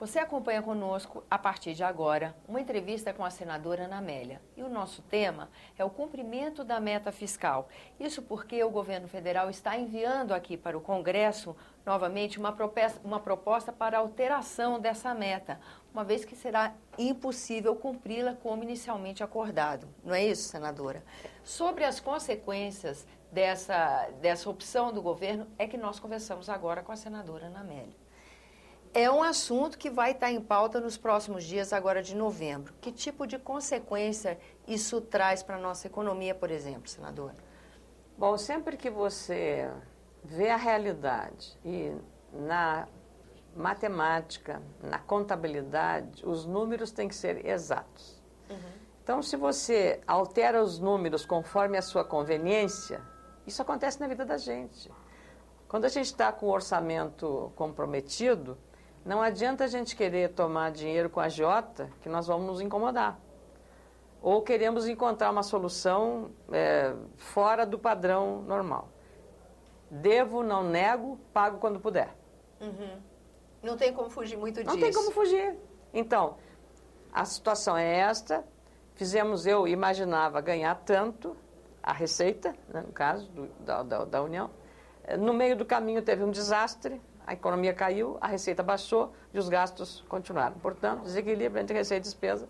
Você acompanha conosco, a partir de agora, uma entrevista com a senadora Ana Amélia. E o nosso tema é o cumprimento da meta fiscal. Isso porque o governo federal está enviando aqui para o Congresso, novamente, uma proposta para alteração dessa meta, uma vez que será impossível cumpri-la como inicialmente acordado. Não é isso, senadora? Sobre as consequências dessa opção do governo, é que nós conversamos agora com a senadora Ana Amélia. É um assunto que vai estar em pauta nos próximos dias, agora de novembro. Que tipo de consequência isso traz para a nossa economia, por exemplo, senadora? Bom, sempre que você vê a realidade e na matemática, na contabilidade, os números têm que ser exatos. Então, se você altera os números conforme a sua conveniência, isso acontece na vida da gente. Quando a gente está com o orçamento comprometido, não adianta a gente querer tomar dinheiro com a agiota, que nós vamos nos incomodar. Ou queremos encontrar uma solução fora do padrão normal. Devo, não nego, pago quando puder. Não tem como fugir muito disso. Não tem como fugir. Então, a situação é esta. Eu imaginava ganhar tanto, a receita, né, no caso da União. No meio do caminho teve um desastre, a economia caiu, a receita baixou e os gastos continuaram. Portanto, desequilíbrio entre receita e despesa.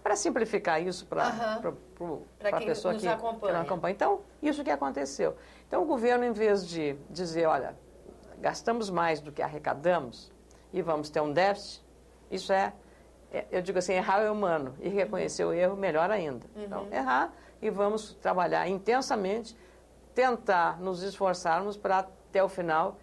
Para simplificar isso para a pessoa que não acompanha. Então, isso que aconteceu. Então, o governo, em vez de dizer, olha, gastamos mais do que arrecadamos e vamos ter um déficit, isso eu digo assim, errar é humano. E reconhecer o erro, melhor ainda. Então, errar e vamos trabalhar intensamente, tentar nos esforçarmos para, até o final,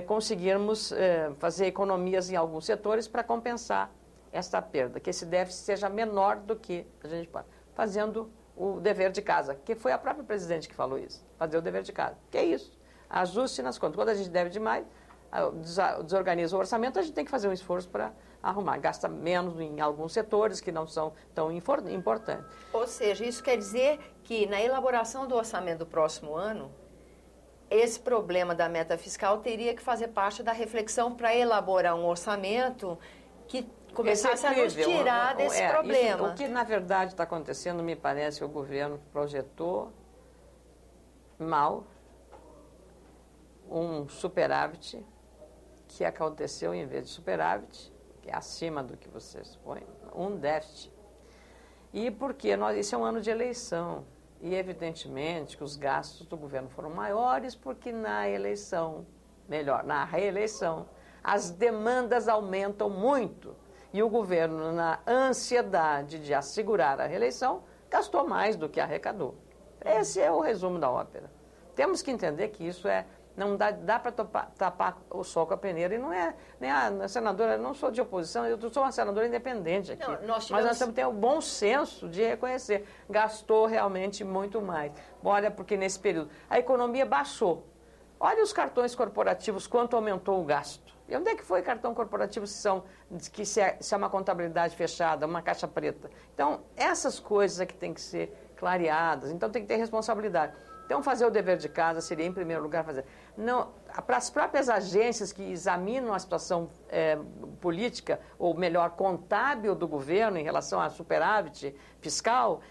conseguirmos fazer economias em alguns setores para compensar esta perda, que esse déficit seja menor do que a gente pode, fazendo o dever de casa, que foi a própria presidente que falou isso, fazer o dever de casa, que é isso, ajuste nas contas. Quando a gente deve demais, desorganiza o orçamento, a gente tem que fazer um esforço para arrumar, gasta menos em alguns setores que não são tão importantes. Ou seja, isso quer dizer que na elaboração do orçamento do próximo ano, esse problema da meta fiscal teria que fazer parte da reflexão para elaborar um orçamento que começasse a nos tirar desse problema. Isso, o que, na verdade, está acontecendo, me parece que o governo projetou mal um superávit que aconteceu, em vez de superávit, que é acima do que você supõe, um déficit. E porque isso é um ano de eleição. E, evidentemente, que os gastos do governo foram maiores porque na reeleição, as demandas aumentam muito. E o governo, na ansiedade de assegurar a reeleição, gastou mais do que arrecadou. Esse é o resumo da ópera. Temos que entender que isso não dá para tapar o sol com a peneira. E não é, nem a senadora, eu não sou de oposição, eu sou uma senadora independente aqui. Não, mas nós temos que ter o bom senso de reconhecer. Gastou realmente muito mais. Olha, porque nesse período a economia baixou. Olha os cartões corporativos, quanto aumentou o gasto. E onde é que foi cartão corporativo se é uma contabilidade fechada, uma caixa preta? Então, essas coisas é que tem que ser clareadas. Então, tem que ter responsabilidade. Então, fazer o dever de casa seria, em primeiro lugar, fazer. Não, para as próprias agências que examinam a situação política, ou melhor, contábil do governo em relação a superávit fiscal,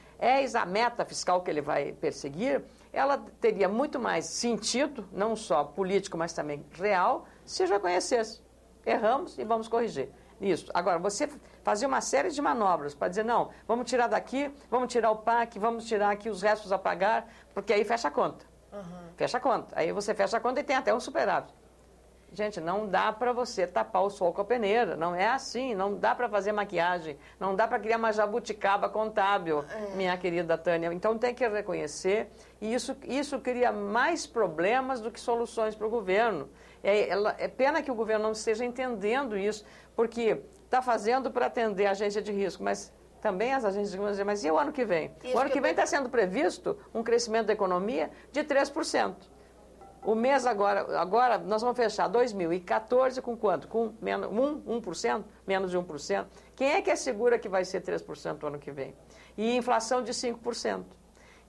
a meta fiscal que ele vai perseguir, ela teria muito mais sentido, não só político, mas também real, se já conhecesse. Erramos e vamos corrigir. Isso. Agora, você fazer uma série de manobras para dizer, não, vamos tirar daqui, vamos tirar o PAC, vamos tirar aqui os restos a pagar, porque aí fecha a conta. Fecha a conta. Aí você fecha a conta e tem até um superávit. Gente, não dá para você tapar o sol com a peneira. Não é assim. Não dá para fazer maquiagem. Não dá para criar uma jabuticaba contábil, minha querida Tânia. Então, tem que reconhecer. E isso cria mais problemas do que soluções para o governo. É pena que o governo não esteja entendendo isso, porque está fazendo para atender a agência de risco, mas também as agências de risco vão dizer, mas e o ano que vem? O ano que vem está sendo previsto um crescimento da economia de 3%. O mês agora nós vamos fechar 2014 com quanto? Com menos 1%, menos de 1%. Quem é que assegura que vai ser 3% no ano que vem? E inflação de 5%.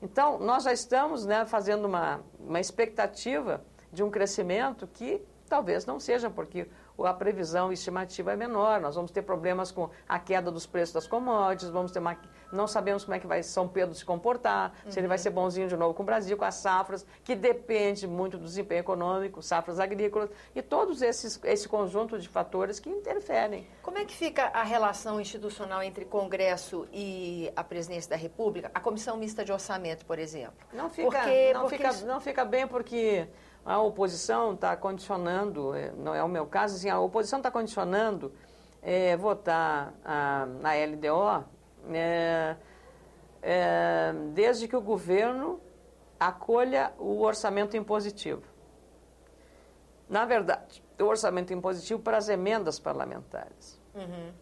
Então, nós já estamos, né, fazendo uma expectativa de um crescimento que talvez não seja, porque a previsão estimativa é menor, nós vamos ter problemas com a queda dos preços das commodities, não sabemos como é que vai São Pedro se comportar, se ele vai ser bonzinho de novo com o Brasil, com as safras, que depende muito do desempenho econômico, safras agrícolas, e todos esse conjunto de fatores que interferem. Como é que fica a relação institucional entre Congresso e a Presidência da República, a Comissão Mista de Orçamento, por exemplo? Não fica bem porque a oposição está condicionando, não é o meu caso, assim, a oposição está condicionando votar na LDO desde que o governo acolha o orçamento impositivo. Na verdade, o orçamento impositivo para as emendas parlamentares. Uhum.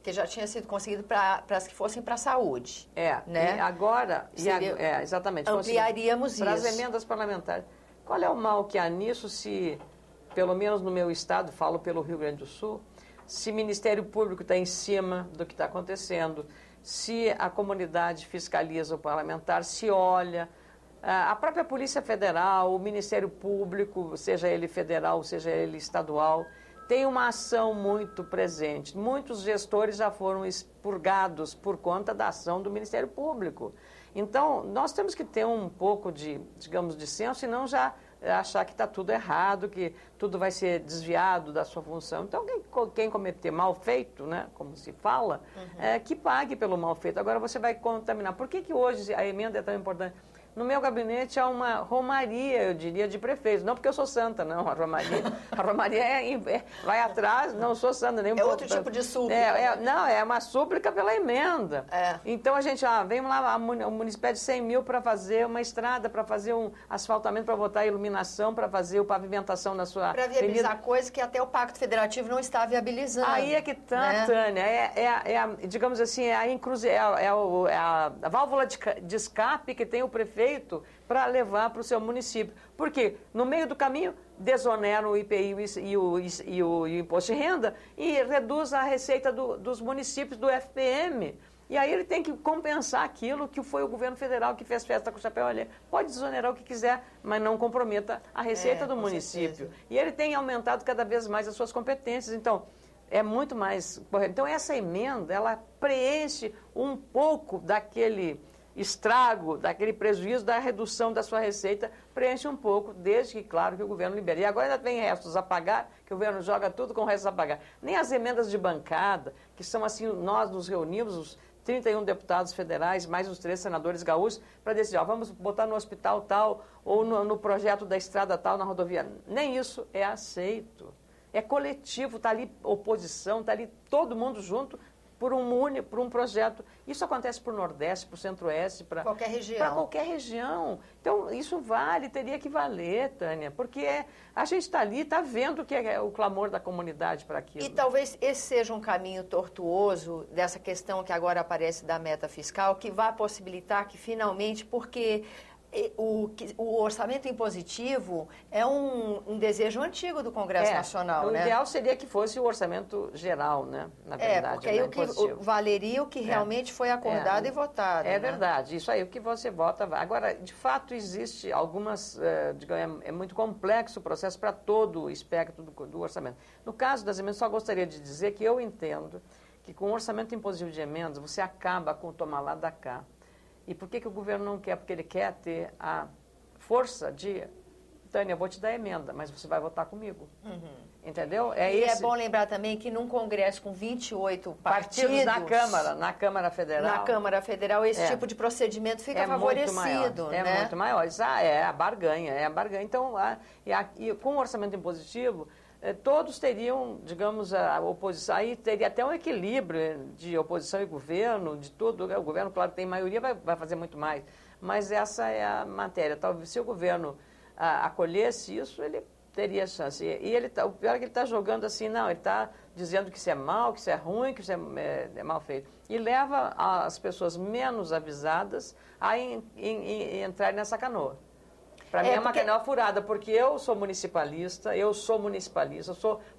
Que já tinha sido conseguido para as que fossem para a saúde. Né? E agora, exatamente. Ampliaríamos isso. Para as emendas parlamentares. Qual é o mal que há nisso se, pelo menos no meu estado, falo pelo Rio Grande do Sul, se o Ministério Público está em cima do que está acontecendo, se a comunidade fiscaliza o parlamentar, se olha, a própria Polícia Federal, o Ministério Público, seja ele federal, seja ele estadual, tem uma ação muito presente. Muitos gestores já foram expurgados por conta da ação do Ministério Público. Então, nós temos que ter um pouco de, digamos, de senso e não já achar que está tudo errado, que tudo vai ser desviado da sua função. Então, quem cometer mal feito, né, como se fala, que pague pelo mal feito. Agora, você vai contaminar. Por que hoje a emenda é tão importante? No meu gabinete há uma romaria, eu diria, de prefeitos. Não porque eu sou santa, não. A romaria vai atrás, não sou santa. Nem um pouco. Outro tipo de súplica. Não, é uma súplica pela emenda. Então a gente, vem lá, o município pede 100 mil para fazer uma estrada, para fazer um asfaltamento, para botar iluminação, para fazer a pavimentação na sua... Para viabilizar coisas que até o Pacto Federativo não está viabilizando. Aí é que está, né? Tânia. Digamos assim, a válvula de escape que tem o prefeito para levar para o seu município. Porque no meio do caminho desoneram o IPI e o imposto de renda e reduz a receita dos municípios do FPM. E aí ele tem que compensar aquilo que foi o governo federal que fez festa com o chapéu alheio. Pode desonerar o que quiser, mas não comprometa a receita do município. Certeza. E ele tem aumentado cada vez mais as suas competências. Então, é muito mais correto. Então, essa emenda, ela preenche um pouco daquele estrago, daquele prejuízo, da redução da sua receita, preenche um pouco, desde que, claro, que o governo libere. E agora ainda tem restos a pagar, que o governo joga tudo com restos a pagar. Nem as emendas de bancada, que são assim, nós nos reunimos, os 31 deputados federais, mais os 3 senadores gaúchos, para decidir, vamos botar no hospital tal, ou no projeto da estrada tal, na rodovia. Nem isso é aceito. É coletivo, está ali oposição, está ali todo mundo junto, por um projeto. Isso acontece para o Nordeste, para o Centro-Oeste, para qualquer região. Para qualquer região. Então, isso teria que valer, Tânia, porque a gente está ali, está vendo que é o clamor da comunidade para aquilo. E talvez esse seja um caminho tortuoso dessa questão que agora aparece da meta fiscal, que vai possibilitar que finalmente, porque o orçamento impositivo é um desejo antigo do Congresso Nacional, né? O ideal seria que fosse o orçamento geral, né? Na verdade, porque aí valeria o que realmente foi acordado e votado. É verdade, isso aí, o que você vota. Agora, de fato, existe algumas, digamos, é muito complexo o processo para todo o espectro do orçamento. No caso das emendas, só gostaria de dizer que eu entendo que com o orçamento impositivo de emendas, você acaba com o tomar lá da cá. E por que o governo não quer? Porque ele quer ter a força de... Tânia, eu vou te dar emenda, mas você vai votar comigo. Entendeu? É bom lembrar também que num Congresso com 28 partidos... na Câmara Federal... Na Câmara Federal, esse tipo de procedimento fica favorecido. É muito maior. É a barganha. Então, com o orçamento impositivo... todos teriam, digamos, a oposição, aí teria até um equilíbrio de oposição e governo, de tudo. O governo, claro, tem maioria, vai fazer muito mais. Mas essa é a matéria. Talvez se o governo acolhesse isso, ele teria chance. E o pior é que ele está jogando assim, não, ele está dizendo que isso é mal, que isso é ruim, que isso é mal feito. E leva as pessoas menos avisadas a entrarem nessa canoa. Para mim é uma canoa furada, porque eu sou municipalista, eu sou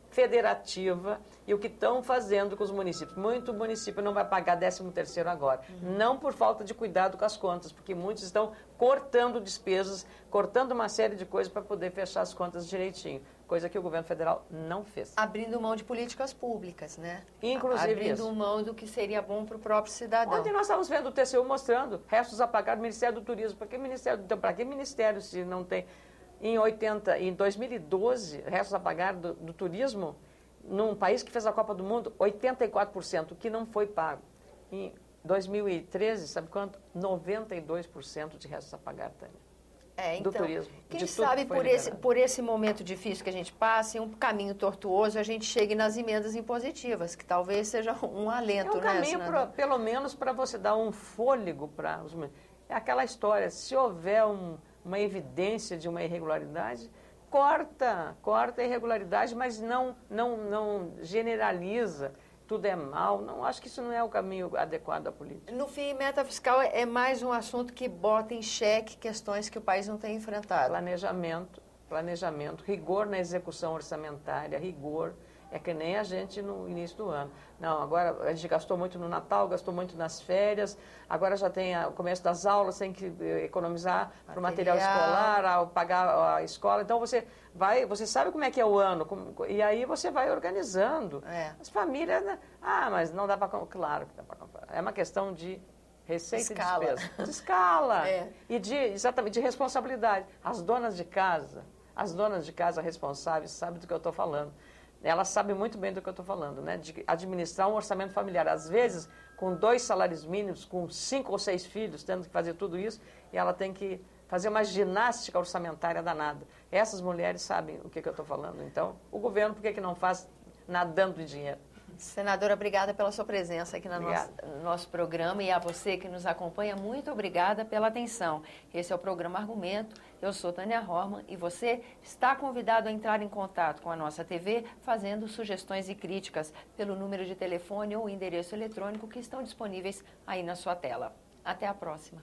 federativa, e o que estão fazendo com os municípios? Muito município não vai pagar 13º agora. Não por falta de cuidado com as contas, porque muitos estão cortando despesas, cortando uma série de coisas para poder fechar as contas direitinho. coisa que o governo federal não fez. Abrindo mão de políticas públicas, né? Inclusive abrindo mão do que seria bom para o próprio cidadão. Ontem nós estávamos vendo o TCU mostrando restos a pagar do Ministério do Turismo. Para que ministério se não tem? Em 2012, restos a pagar do turismo, num país que fez a Copa do Mundo, 84%, o que não foi pago. Em 2013, sabe quanto? 92% de restos a pagar, Tânia. Então, do turismo. Quem sabe por esse momento difícil que a gente passa, em um caminho tortuoso, a gente chegue nas emendas impositivas, que talvez seja um alento, né? É um caminho, pelo menos, para você dar um fôlego para os... É aquela história, se houver uma evidência de uma irregularidade, corta a irregularidade, mas não generaliza. Tudo é mal. Não, acho que isso não é o caminho adequado à política. No fim, meta fiscal é mais um assunto que bota em xeque questões que o país não tem enfrentado. Planejamento, rigor na execução orçamentária, rigor. É que nem a gente no início do ano. Não, agora a gente gastou muito no Natal, gastou muito nas férias, agora já tem o começo das aulas, tem que economizar para o material escolar, pagar a escola. Então você sabe como é que é o ano, e aí você vai organizando. As famílias, né? Mas não dá para comprar. Claro que dá para comprar. É uma questão de receita e despesa. De escala. E exatamente, de responsabilidade. As donas de casa responsáveis sabem do que eu estou falando. Elas sabem muito bem do que eu estou falando, né? De administrar um orçamento familiar. Às vezes, com 2 salários mínimos, com 5 ou 6 filhos, tendo que fazer tudo isso, e ela tem que fazer uma ginástica orçamentária danada. Essas mulheres sabem o que eu estou falando. Então, o governo, por que não faz nadando de dinheiro? Senadora, obrigada pela sua presença aqui no nosso programa, e a você que nos acompanha, muito obrigada pela atenção. Esse é o programa Argumento, eu sou Tânia Horman e você está convidado a entrar em contato com a nossa TV fazendo sugestões e críticas pelo número de telefone ou endereço eletrônico que estão disponíveis aí na sua tela. Até a próxima.